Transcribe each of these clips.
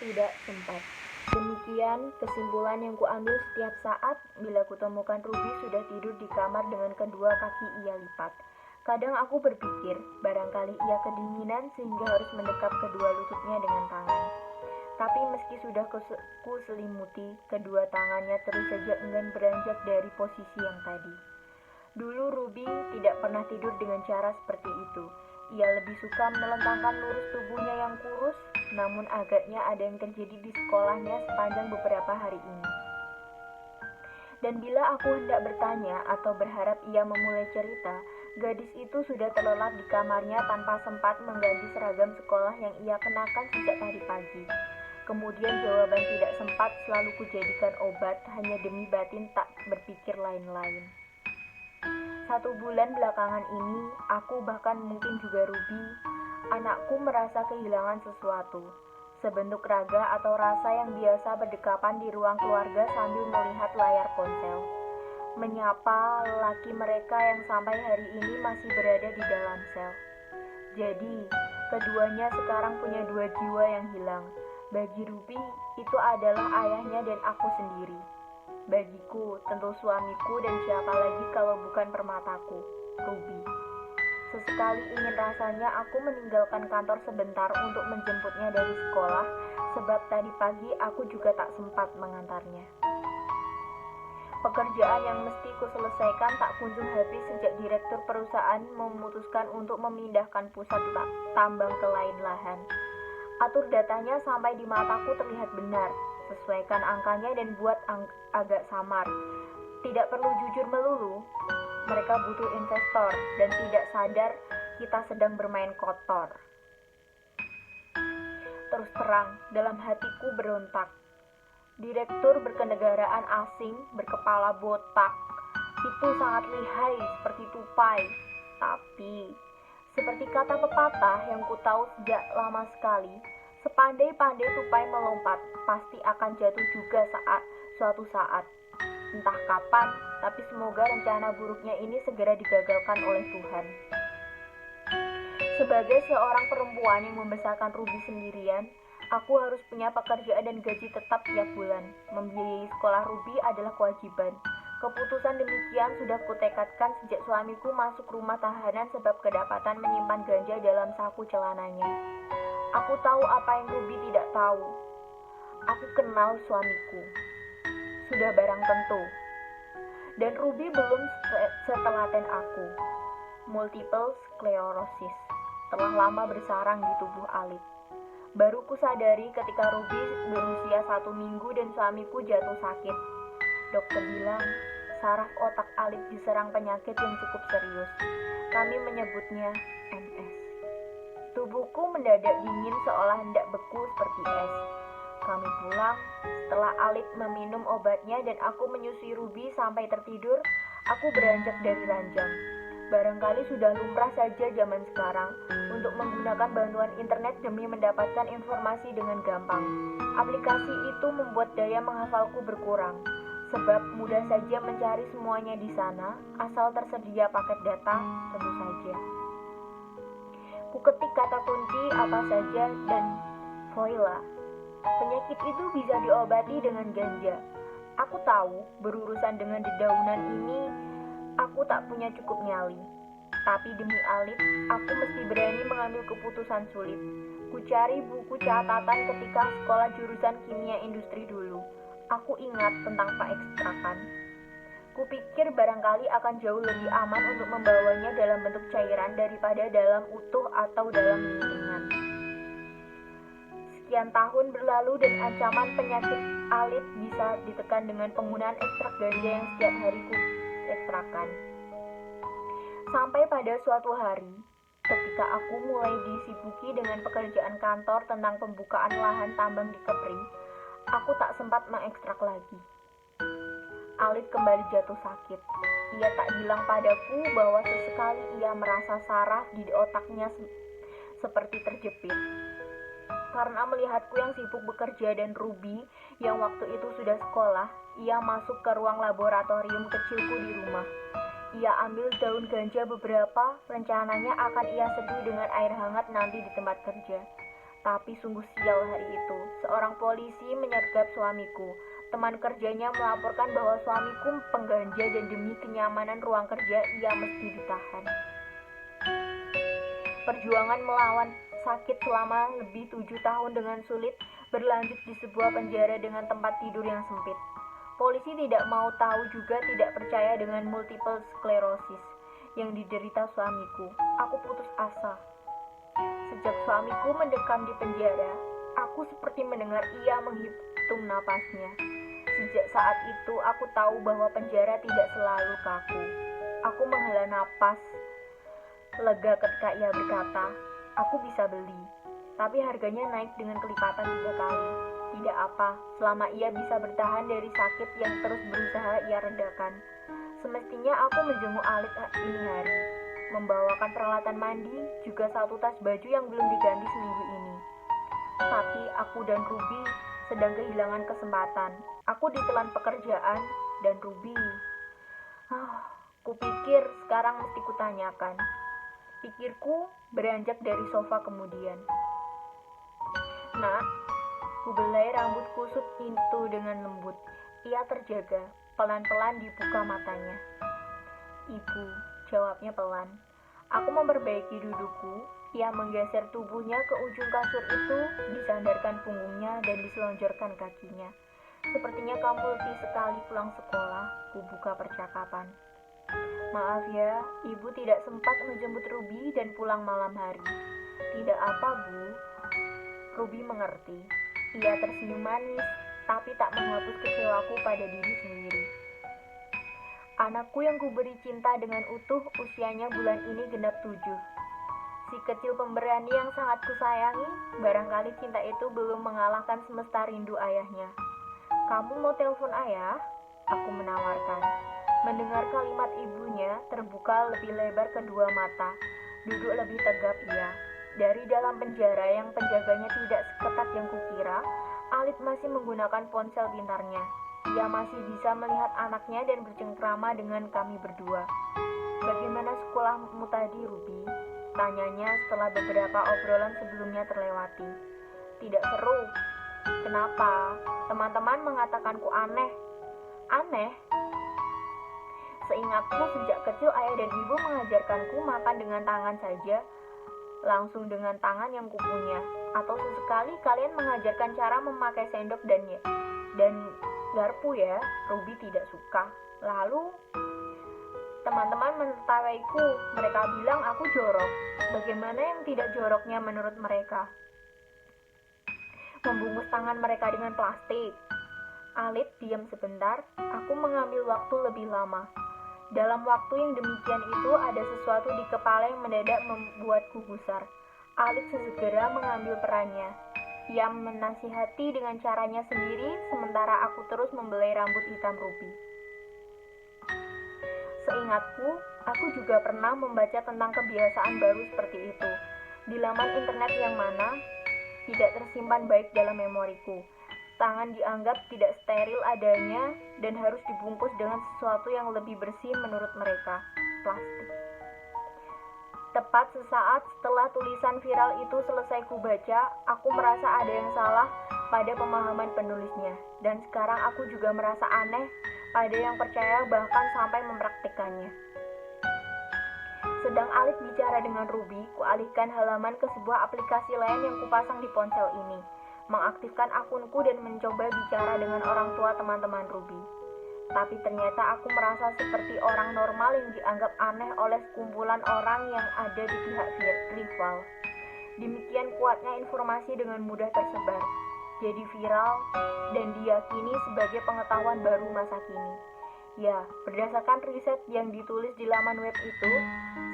tidak sempat. Demikian kesimpulan yang kuambil setiap saat bila kutemukan Ruby sudah tidur di kamar dengan kedua kaki ia lipat. Kadang aku berpikir, barangkali ia kedinginan sehingga harus mendekap kedua lututnya dengan tangan. Tapi meski sudah kuselimuti, kedua tangannya terus saja enggan beranjak dari posisi yang tadi. Dulu Ruby tidak pernah tidur dengan cara seperti itu. Ia lebih suka melentangkan lurus tubuhnya yang kurus, namun agaknya ada yang terjadi di sekolahnya sepanjang beberapa hari ini. Dan bila aku hendak bertanya atau berharap ia memulai cerita, gadis itu sudah terlelap di kamarnya tanpa sempat mengganti seragam sekolah yang ia kenakan sejak tadi pagi. Kemudian jawaban tidak sempat selalu kujadikan obat hanya demi batin tak berpikir lain-lain. 1 bulan belakangan ini, aku bahkan mungkin juga Ruby, anakku merasa kehilangan sesuatu. Sebentuk raga atau rasa yang biasa berdekapan di ruang keluarga sambil melihat layar ponsel. Menyapa lelaki mereka yang sampai hari ini masih berada di dalam sel. Jadi, keduanya sekarang punya 2 jiwa yang hilang. Bagi Ruby, itu adalah ayahnya dan aku sendiri. Bagiku, tentu suamiku dan siapa lagi kalau bukan permataku, Ruby. Sesekali ingin rasanya aku meninggalkan kantor sebentar untuk menjemputnya dari sekolah, sebab tadi pagi aku juga tak sempat mengantarnya. Pekerjaan yang mesti kuselesaikan tak kunjung habis sejak direktur perusahaan memutuskan untuk memindahkan pusat tambang ke lain lahan. Atur datanya sampai di mataku terlihat benar. Sesuaikan angkanya dan buat agak samar. Tidak perlu jujur melulu. Mereka butuh investor dan tidak sadar kita sedang bermain kotor. Terus terang, dalam hatiku berontak. Direktur berkenegaraan asing berkepala botak. Itu sangat lihai seperti tupai. Tapi, seperti kata pepatah yang ku tahu sejak lama sekali, sepandai-pandai tupai melompat, pasti akan jatuh juga suatu saat. Entah kapan, tapi semoga rencana buruknya ini segera digagalkan oleh Tuhan. Sebagai seorang perempuan yang membesarkan Ruby sendirian, aku harus punya pekerjaan dan gaji tetap tiap bulan. Membiayai sekolah Ruby adalah kewajiban. Keputusan demikian sudah kutekadkan sejak suamiku masuk rumah tahanan sebab kedapatan menyimpan ganja dalam saku celananya. Aku tahu apa yang Ruby tidak tahu. Aku kenal suamiku. Sudah barang tentu. Dan Ruby belum setelaten aku. Multiple sclerosis telah lama bersarang di tubuh Alif. Baru kusadari ketika Ruby berusia 1 minggu dan suamiku jatuh sakit. Dokter bilang, saraf otak Alif diserang penyakit yang cukup serius. Kami menyebutnya MS. Tubuhku mendadak dingin seolah hendak beku seperti es. Kami pulang, setelah Alif meminum obatnya dan aku menyusui Ruby sampai tertidur, aku beranjak dari ranjang. Barangkali sudah lumrah saja zaman sekarang untuk menggunakan bantuan internet demi mendapatkan informasi dengan gampang. Aplikasi itu membuat daya menghafalku berkurang, sebab mudah saja mencari semuanya di sana, asal tersedia paket data, tentu saja. Kuketik kata kunci apa saja dan voila. Penyakit itu bisa diobati dengan ganja. Aku tahu berurusan dengan dedaunan ini aku tak punya cukup nyali. Tapi demi Alif, aku mesti berani mengambil keputusan sulit. Ku cari buku catatan ketika sekolah jurusan kimia industri dulu. Aku ingat tentang pengekstrakan. Kupikir barangkali akan jauh lebih aman untuk membawanya dalam bentuk cairan daripada dalam utuh atau dalam miringan. Sekian tahun berlalu dan ancaman penyakit Alif bisa ditekan dengan penggunaan ekstrak ganja yang setiap hari ku ekstrakan. Sampai pada suatu hari, ketika aku mulai disibuki dengan pekerjaan kantor tentang pembukaan lahan tambang di Kepri, aku tak sempat mengekstrak lagi. Alif kembali jatuh sakit. Ia tak bilang padaku bahwa sesekali ia merasa saraf di otaknya seperti terjepit. Karena melihatku yang sibuk bekerja dan Ruby yang waktu itu sudah sekolah, ia masuk ke ruang laboratorium kecilku di rumah. Ia ambil daun ganja beberapa, rencananya akan ia seduh dengan air hangat nanti di tempat kerja. Tapi sungguh sial hari itu. Seorang polisi menyergap suamiku. Teman kerjanya melaporkan bahwa suamiku pengganja dan demi kenyamanan ruang kerja ia mesti ditahan. Perjuangan melawan sakit selama lebih 7 tahun dengan sulit berlanjut di sebuah penjara dengan tempat tidur yang sempit. Polisi tidak mau tahu juga tidak percaya dengan multiple sclerosis yang diderita suamiku. Aku putus asa. Sejak suamiku mendekam di penjara, aku seperti mendengar ia menghitung napasnya. Sejak saat itu, aku tahu bahwa penjara tidak selalu kaku. Aku menghela napas lega ketika ia berkata, aku bisa beli, tapi harganya naik dengan kelipatan 3 kali. Tidak apa, selama ia bisa bertahan dari sakit yang terus berusaha ia redakan. Semestinya aku menjenguk Alit ini hari, membawakan peralatan mandi, juga satu tas baju yang belum diganti seminggu ini. Tapi aku dan Ruby sedang kehilangan kesempatan. Aku ditelan pekerjaan dan Ruby. Kupikir sekarang mesti kutanyakan. Pikirku beranjak dari sofa kemudian. Nak, kubelai rambut kusut itu dengan lembut. Ia terjaga, pelan-pelan dibuka matanya. Ibu, jawabnya pelan. Aku memperbaiki dudukku. Ia menggeser tubuhnya ke ujung kasur itu, disandarkan punggungnya dan diselonjorkan kakinya. Sepertinya kamu letih sekali pulang sekolah, kubuka percakapan. Maaf ya, ibu tidak sempat menjemput Ruby dan pulang malam hari. Tidak apa, Bu. Ruby mengerti. Ia tersenyum manis, tapi tak menghapus kecewaku pada diri sendiri. Anakku yang kuberi cinta dengan utuh, usianya bulan ini genap 7. Si kecil pemberani yang sangat kusayangi, barangkali cinta itu belum mengalahkan semesta rindu ayahnya. Kamu mau telepon ayah? Aku menawarkan. Mendengar kalimat ibunya, terbuka lebih lebar kedua mata. Duduk lebih tegap ia. Dari dalam penjara yang penjaganya tidak seketat yang kukira, Alit masih menggunakan ponsel pintarnya. Ia masih bisa melihat anaknya dan bercengkrama dengan kami berdua. Bagaimana sekolahmu tadi, Ruby? Tanyanya setelah beberapa obrolan sebelumnya terlewati. Tidak seru. Kenapa? Teman-teman mengatakanku aneh. Aneh? Seingatku sejak kecil ayah dan ibu mengajarkanku makan dengan tangan saja, langsung dengan tangan yang kupunya. Atau sesekali kalian mengajarkan cara memakai sendok dan garpu ya. Ruby tidak suka. Lalu teman-teman menertawaiku. Mereka bilang aku jorok. Bagaimana yang tidak joroknya menurut mereka? Membungkus tangan mereka dengan plastik. Alit diam sebentar. Aku mengambil waktu lebih lama. Dalam waktu yang demikian itu ada sesuatu di kepala yang mendadak membuatku gusar. Alit segera mengambil perannya. Ia menasihati dengan caranya sendiri, sementara aku terus membelai rambut hitam Ruby. Seingatku, aku juga pernah membaca tentang kebiasaan baru seperti itu. Di laman internet yang mana tidak tersimpan baik dalam memoriku. Tangan dianggap tidak steril adanya dan harus dibungkus dengan sesuatu yang lebih bersih menurut mereka, plastik. Tepat sesaat setelah tulisan viral itu selesai kubaca, aku merasa ada yang salah pada pemahaman penulisnya. Dan sekarang aku juga merasa aneh pada yang percaya bahkan sampai mempraktikannya. Sedang Alit bicara dengan Ruby, kualihkan halaman ke sebuah aplikasi lain yang kupasang di ponsel ini. Mengaktifkan akunku dan mencoba bicara dengan orang tua teman-teman Ruby. Tapi ternyata aku merasa seperti orang normal yang dianggap aneh oleh sekumpulan orang yang ada di pihak rival. Demikian kuatnya informasi dengan mudah tersebar, jadi viral, dan diyakini sebagai pengetahuan baru masa kini. Ya, berdasarkan riset yang ditulis di laman web itu,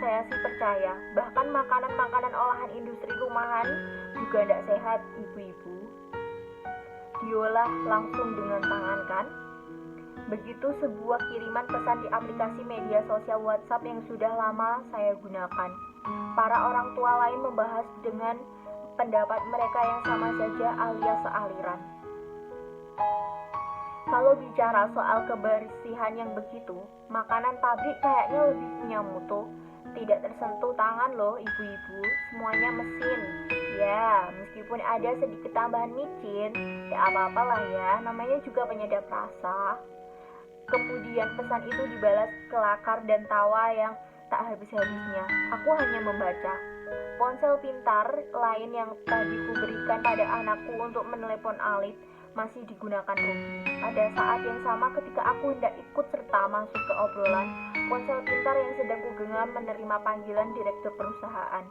saya sih percaya, bahkan makanan-makanan olahan industri rumahan juga tidak sehat, ibu-ibu. Diolah langsung dengan tangan kan? Begitu sebuah kiriman pesan di aplikasi media sosial WhatsApp yang sudah lama saya gunakan. Para orang tua lain membahas dengan pendapat mereka yang sama saja alias sealiran. Kalau bicara soal kebersihan yang begitu, makanan pabrik kayaknya lebih punya mutu. Tidak tersentuh tangan loh ibu-ibu, semuanya mesin. Ya, meskipun ada sedikit tambahan micin, ya apa-apalah ya, namanya juga penyedap rasa. Kemudian pesan itu dibalas kelakar dan tawa yang tak habis-habisnya. Aku hanya membaca. Ponsel pintar lain yang tadi kuberikan pada anakku untuk menelepon Alit masih digunakan Ruby. Pada saat yang sama ketika aku hendak ikut serta masuk ke obrolan, ponsel pintar yang sedang kugenggam menerima panggilan direktur perusahaan.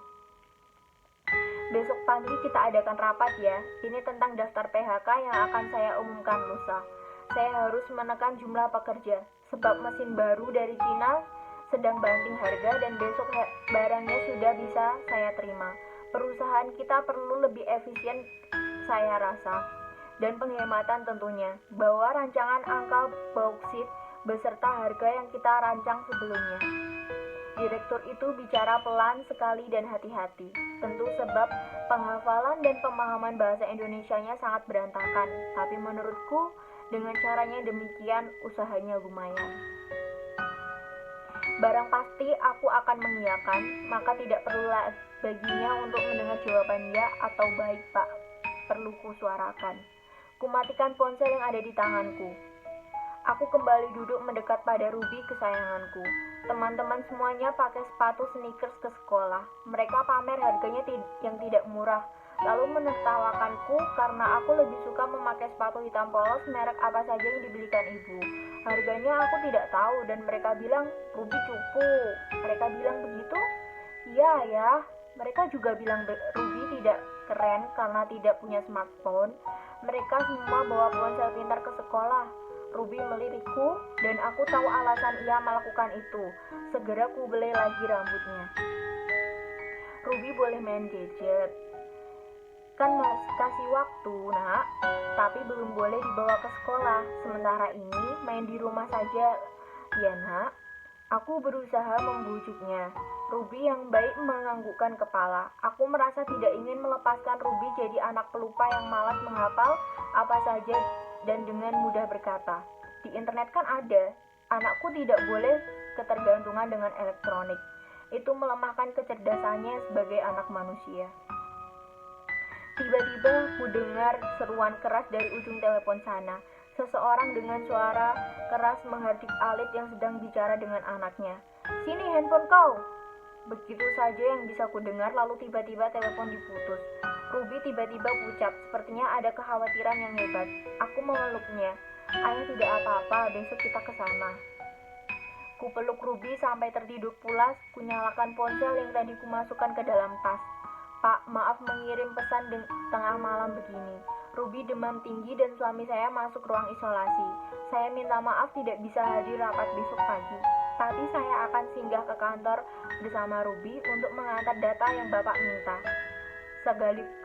Besok pagi kita adakan rapat ya. Ini tentang daftar PHK yang akan saya umumkan lusa. Saya harus menekan jumlah pekerja, sebab mesin baru dari Cina sedang banting harga dan besok barangnya sudah bisa saya terima. Perusahaan kita perlu lebih efisien saya rasa, dan penghematan tentunya, bahwa rancangan angka bauksit beserta harga yang kita rancang sebelumnya. Direktur itu bicara pelan sekali dan hati-hati, tentu sebab penghafalan dan pemahaman bahasa Indonesianya sangat berantakan, tapi menurutku dengan caranya demikian usahanya lumayan. Barang pasti aku akan mengiyakan, maka tidak perlu baginya untuk mendengar jawaban ya atau baik pak, perlu kusuarakan. Kumatikan ponsel yang ada di tanganku. Aku kembali duduk mendekat pada Ruby kesayanganku. Teman-teman semuanya pakai sepatu sneakers ke sekolah. Mereka pamer harganya yang tidak murah, lalu menertawakanku karena aku lebih suka memakai sepatu hitam polos merek apa saja yang dibelikan ibu. Harganya aku tidak tahu dan mereka bilang Ruby cupu. Mereka bilang begitu? Iya ya. Mereka juga bilang Ruby tidak keren karena tidak punya smartphone. Mereka semua bawa ponsel pintar ke sekolah. Ruby melirikku dan aku tahu alasan ia melakukan itu. Segera ku belai lagi rambutnya. Ruby boleh main gadget. Kan masih kasih waktu nak, tapi belum boleh dibawa ke sekolah. Sementara ini main di rumah saja ya nak. Aku berusaha membujuknya. Ruby yang baik menganggukkan kepala. Aku merasa tidak ingin melepaskan Ruby jadi anak pelupa yang malas menghafal apa saja dan dengan mudah berkata. Di internet kan ada, anakku tidak boleh ketergantungan dengan elektronik. Itu melemahkan kecerdasannya sebagai anak manusia. Tiba-tiba ku dengar seruan keras dari ujung telepon sana. Seseorang dengan suara keras menghardik Alit yang sedang bicara dengan anaknya. Sini handphone kau. Begitu saja yang bisa ku dengar, lalu tiba-tiba telepon diputus. Ruby tiba-tiba pucat, sepertinya ada kekhawatiran yang hebat. Aku memeluknya. Ayah tidak apa-apa, besok kita ke sana. Ku peluk Ruby sampai tertidur pulas. Ku nyalakan ponsel yang tadi ku masukkan ke dalam tas. Pak, maaf mengirim pesan tengah malam begini. Ruby demam tinggi dan suami saya masuk ruang isolasi. Saya minta maaf tidak bisa hadir rapat besok pagi. Tapi saya akan singgah ke kantor bersama Ruby untuk mengantar data yang Bapak minta.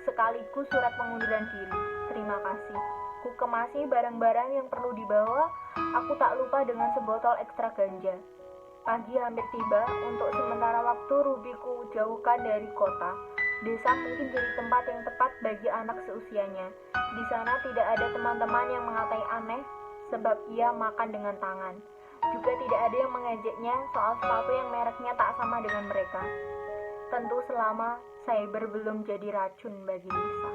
Sekaligus surat pengunduran diri. Terima kasih. Ku kemasi barang-barang yang perlu dibawa. Aku tak lupa dengan sebotol ekstra ganja. Pagi hampir tiba. Untuk sementara waktu Ruby ku jauhkan dari kota. Desa mungkin jadi tempat yang tepat bagi anak seusianya. Di sana tidak ada teman-teman yang mengatai aneh sebab ia makan dengan tangan. Juga tidak ada yang mengejeknya soal sepatu yang mereknya tak sama dengan mereka. Tentu selama cyber belum jadi racun bagi Lisa.